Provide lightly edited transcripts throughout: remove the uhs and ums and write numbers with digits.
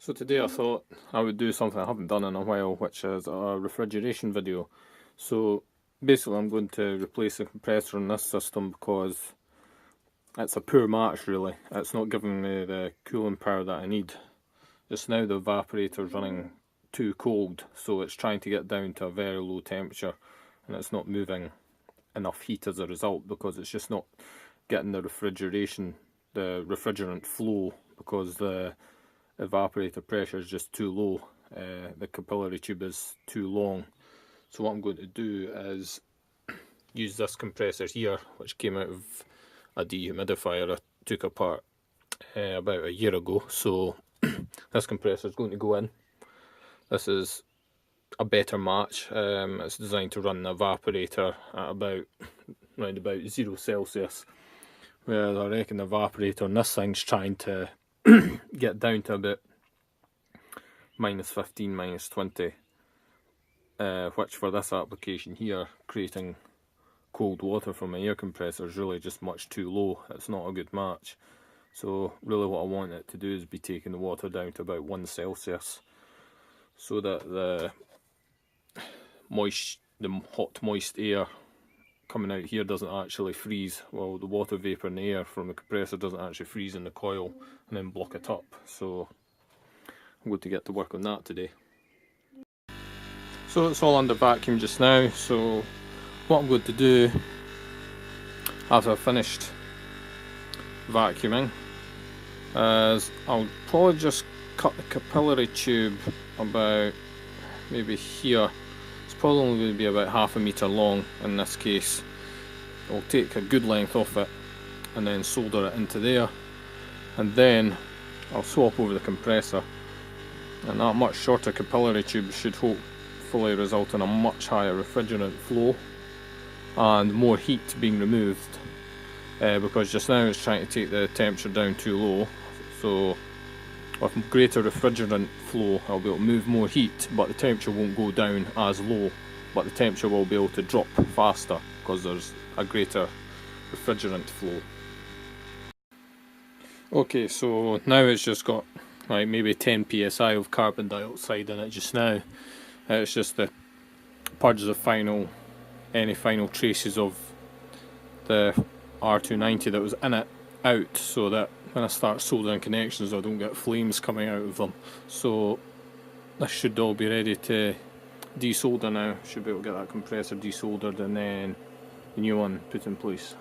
So today I thought I would do something I haven't done in a while, which is a refrigeration video. So basically I'm going to replace the compressor in this system because it's a poor match really. It's not giving me the cooling power that I need. Just now the evaporator's running too cold, so it's trying to get down to a very low temperature and it's not moving enough heat as a result because it's just not getting the refrigerant flow because the evaporator pressure is just too low. The capillary tube is too long. So what I'm going to do is use this compressor here, which came out of a dehumidifier I took apart about a year ago. So this compressor is going to go in. This is a better match. It's designed to run the evaporator at around about 0 Celsius, whereas I reckon the evaporator on this thing's trying to get down to about -15, -20, which for this application here, creating cold water from my air compressor is really just much too low. It's not a good match. So really what I want it to do is be taking the water down to about 1 Celsius so that the hot moist air coming out here doesn't actually freeze. Well, the water vapour in the air from the compressor doesn't actually freeze in the coil and then block it up. So I'm going to get to work on that today. So it's all under vacuum just now, so what I'm going to do after I've finished vacuuming is I'll probably just cut the capillary tube about maybe here. It's probably only going to be about ½ a metre long in this case. I'll take a good length off it and then solder it into there, and then I'll swap over the compressor, and that much shorter capillary tube should hopefully result in a much higher refrigerant flow and more heat being removed, because just now it's trying to take the temperature down too low. So with greater refrigerant flow I'll be able to move more heat, but the temperature won't go down as low, but the temperature will be able to drop faster because there's a greater refrigerant flow. Okay, so now it's just got like maybe 10 psi of carbon dioxide in it just now. It's just to purge the any final traces of the R290 that was in it out, so that when I start soldering connections I don't get flames coming out of them. So this should all be ready to desolder now. Should be able to get that compressor desoldered and then the new one put in place.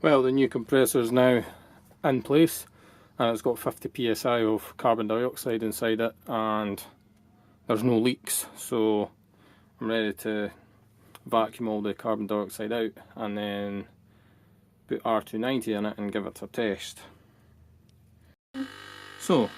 Well, the new compressor is now in place and it's got 50 psi of carbon dioxide inside it and there's no leaks, so I'm ready to vacuum all the carbon dioxide out and then put R290 in it and give it a test. So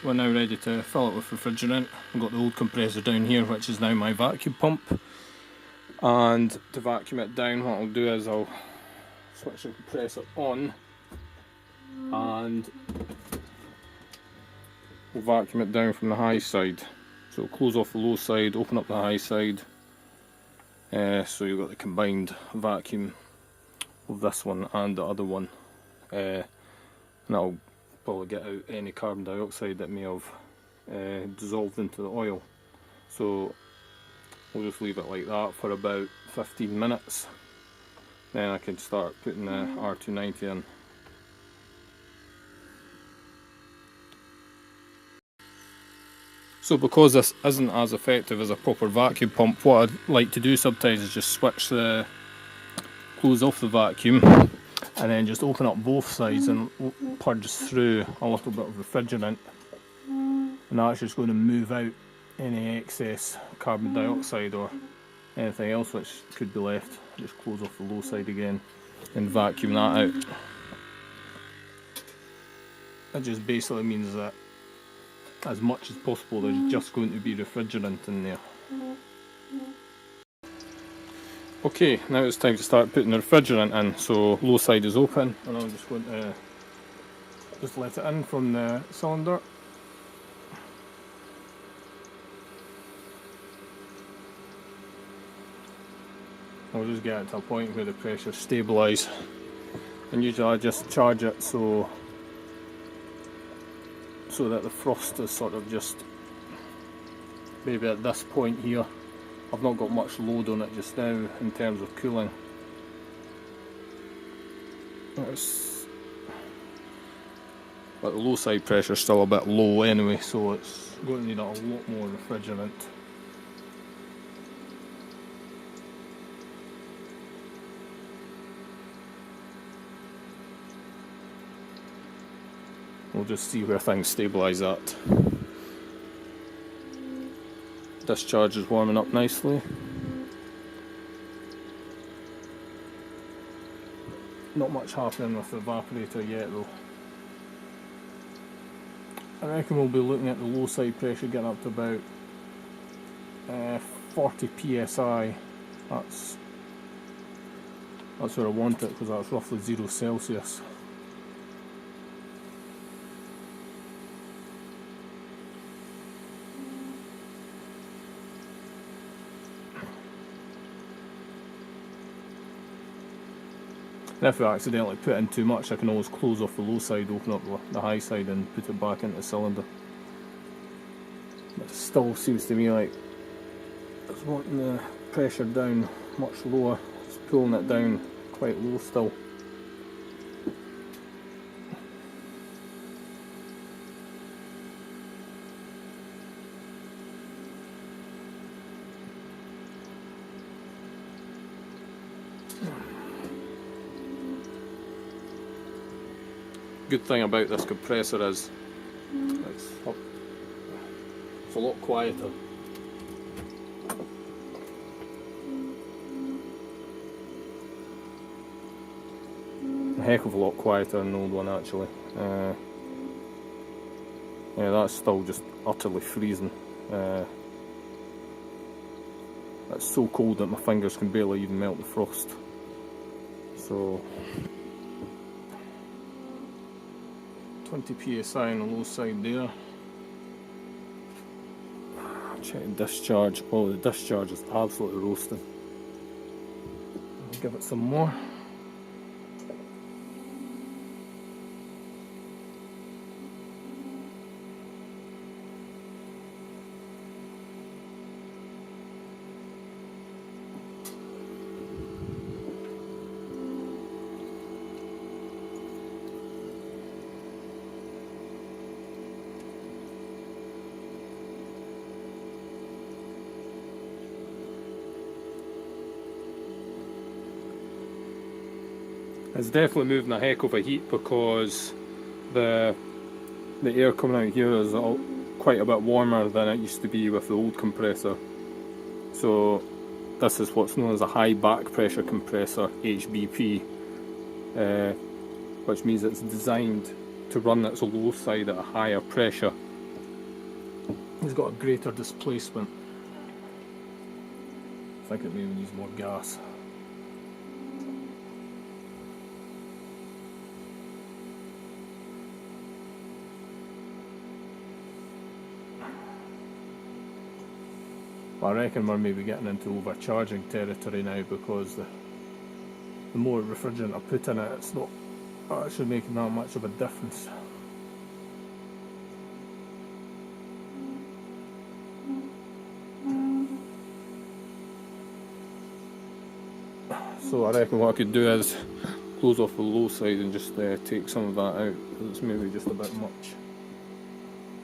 we're now ready to fill it with refrigerant. I've got the old compressor down here, which is now my vacuum pump, and to vacuum it down what I'll do is I'll switch the compressor on and we'll vacuum it down from the high side. So close off the low side, open up the high side, so you've got the combined vacuum of this one and the other one, and that'll probably get out any carbon dioxide that may have dissolved into the oil. So we'll just leave it like that for about 15 minutes, then I can start putting the R290 in. So because this isn't as effective as a proper vacuum pump, what I'd like to do sometimes is just close off the vacuum and then just open up both sides and purge through a little bit of refrigerant, and that's just going to move out any excess carbon dioxide or anything else which could be left. Just close off the low side again and vacuum that out. That just basically means that as much as possible there's just going to be refrigerant in there. Okay, now it's time to start putting the refrigerant in. So low side is open and I'm just going to just let it in from the cylinder. I'll just get it to a point where the pressure stabilises, and usually I just charge it so so that the frost is sort of just maybe at this point here. I've not got much load on it just now in terms of cooling. But the low side pressure is still a bit low anyway, so it's going to need a lot more refrigerant. We'll just see where things stabilise at. Discharge is warming up nicely. Not much happening with the evaporator yet though. I reckon we'll be looking at the low side pressure getting up to about 40 psi. That's where I want it, because that's roughly 0 Celsius. And if I accidentally put in too much, I can always close off the low side, open up the high side and put it back into the cylinder. But it still seems to me like it's wanting the pressure down much lower. It's pulling it down quite low still. Good thing about this compressor is it's a lot quieter. A heck of a lot quieter than the old one actually. Yeah, that's still just utterly freezing. It's so cold that my fingers can barely even melt the frost. So 20 psi on the low side there. Check the discharge. Oh, the discharge is absolutely roasting. Give it some more. It's definitely moving a heck of a heat, because the air coming out here is quite a bit warmer than it used to be with the old compressor. So this is what's known as a high back pressure compressor, HBP, which means it's designed to run its low side at a higher pressure. It's got a greater displacement. I think it maybe needs more gas. I reckon we're maybe getting into overcharging territory now, because the more refrigerant I put in it, it's not actually making that much of a difference. So I reckon what I could do is close off the low side and just take some of that out, because it's maybe just a bit much.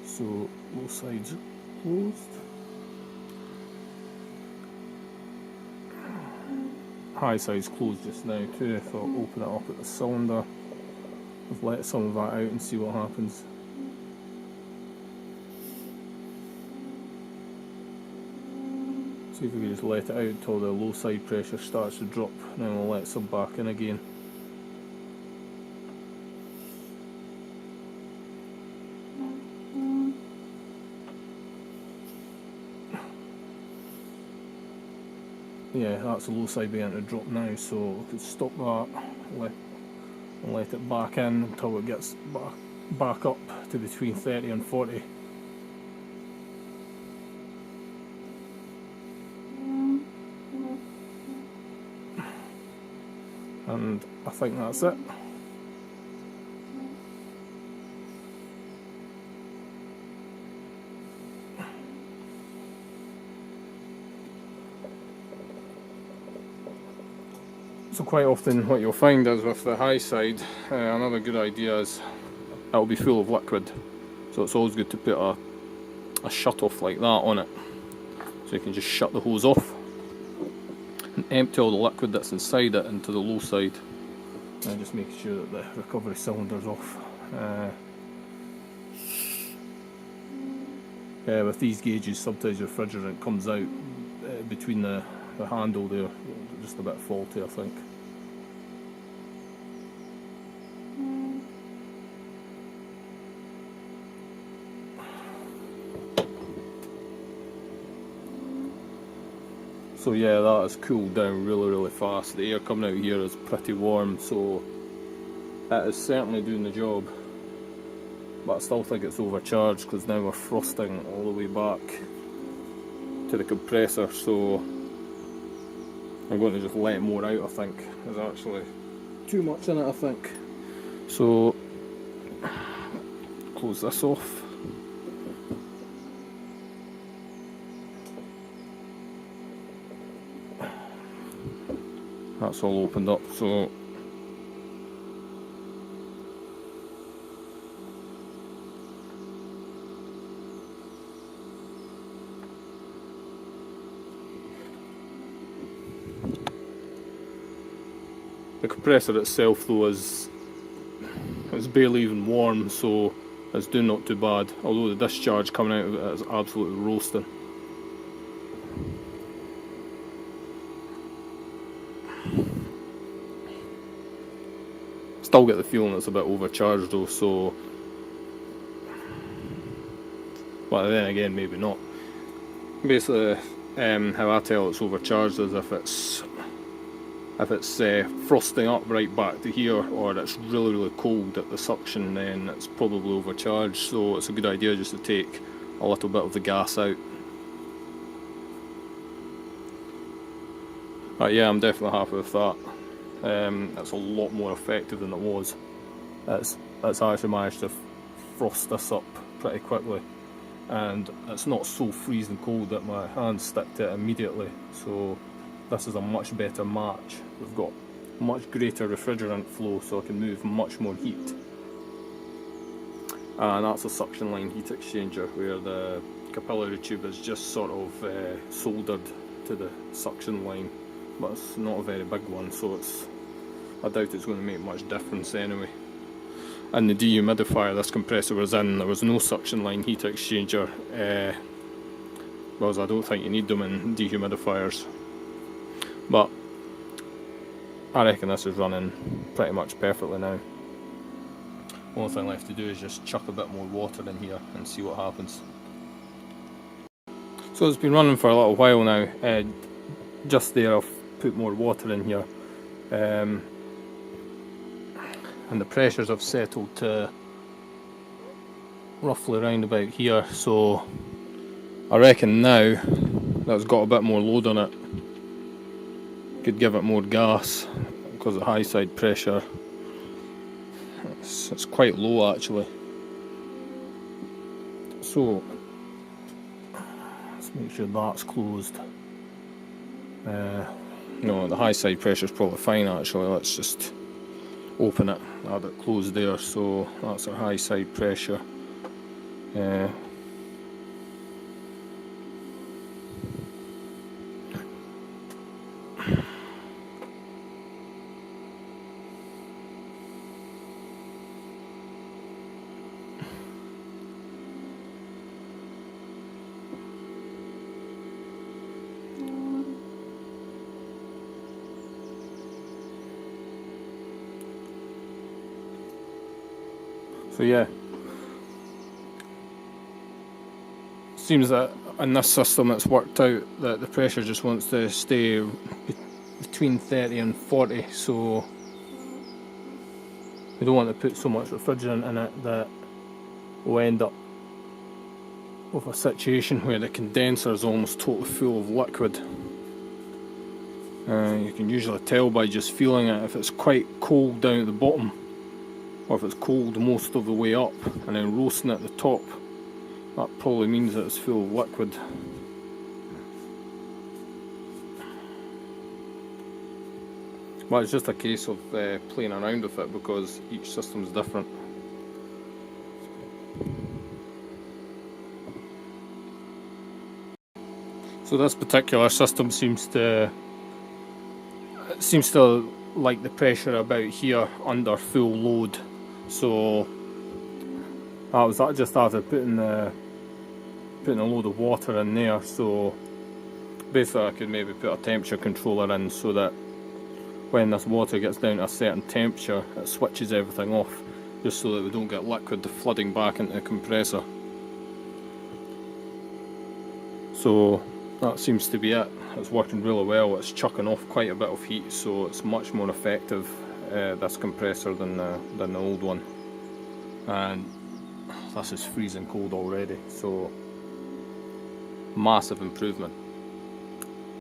So low side's closed. High side's closed just now too. If I open it up at the cylinder, I've let some of that out and see what happens. See if we can just let it out until the low side pressure starts to drop, and then we'll let some back in again. Yeah, that's the low side beginning to drop now, so we could stop that, let it back in until it gets back up to between 30 and 40. And I think that's it. So quite often what you'll find is with the high side, another good idea is it'll be full of liquid. So it's always good to put a shut off like that on it. So you can just shut the hose off and empty all the liquid that's inside it into the low side. And just make sure that the recovery cylinder's off. With these gauges, sometimes refrigerant comes out between the handle there, just a bit faulty I think. So yeah, that has cooled down really fast. The air coming out here is pretty warm, so it is certainly doing the job. But I still think it's overcharged because now we're frosting all the way back to the compressor, so I'm going to just let more out I think. There's actually too much in it I think. So close this off. That's all opened up, so the compressor itself though is barely even warm, so it's doing not too bad, although the discharge coming out of it is absolutely roasting. Still get the feeling it's a bit overcharged though, so, but then again maybe not. Basically how I tell it's overcharged is if it's frosting up right back to here, or it's really cold at the suction, then it's probably overcharged, so it's a good idea just to take a little bit of the gas out. But yeah, I'm definitely happy with that. It's a lot more effective than it was. It's actually managed to frost this up pretty quickly, and it's not so freezing cold that my hands stick to it immediately, so this is a much better match. We've got much greater refrigerant flow, so I can move much more heat. And that's a suction line heat exchanger where the capillary tube is just sort of soldered to the suction line, but it's not a very big one, so I doubt it's going to make much difference anyway. And the dehumidifier this compressor was in, there was no suction line heat exchanger, because I don't think you need them in dehumidifiers. But I reckon this is running pretty much perfectly now. Only thing left to do is just chuck a bit more water in here and see what happens. So it's been running for a little while now. Just there I've put more water in here, and the pressures have settled to roughly around about here, so I reckon now that it's got a bit more load on it, could give it more gas, because the high side pressure it's quite low actually. So let's make sure that's closed. No, the high side pressure is probably fine actually. Let's just open it. I had it closed there, so that's our high side pressure. So yeah, seems that in this system it's worked out that the pressure just wants to stay between 30 and 40, so we don't want to put so much refrigerant in it that we'll end up with a situation where the condenser is almost totally full of liquid. You can usually tell by just feeling it if it's quite cold down at the bottom, or if it's cold most of the way up and then roasting at the top. That probably means that it's full of liquid. Well, it's just a case of playing around with it because each system's different. So this particular system seems to like the pressure about here under full load. So I just started putting a load of water in there. So basically, I could maybe put a temperature controller in so that when this water gets down to a certain temperature, it switches everything off, just so that we don't get liquid flooding back into the compressor. So that seems to be it. It's working really well. It's chucking off quite a bit of heat, so it's much more effective, this compressor, than the old one. And this is freezing cold already, so massive improvement.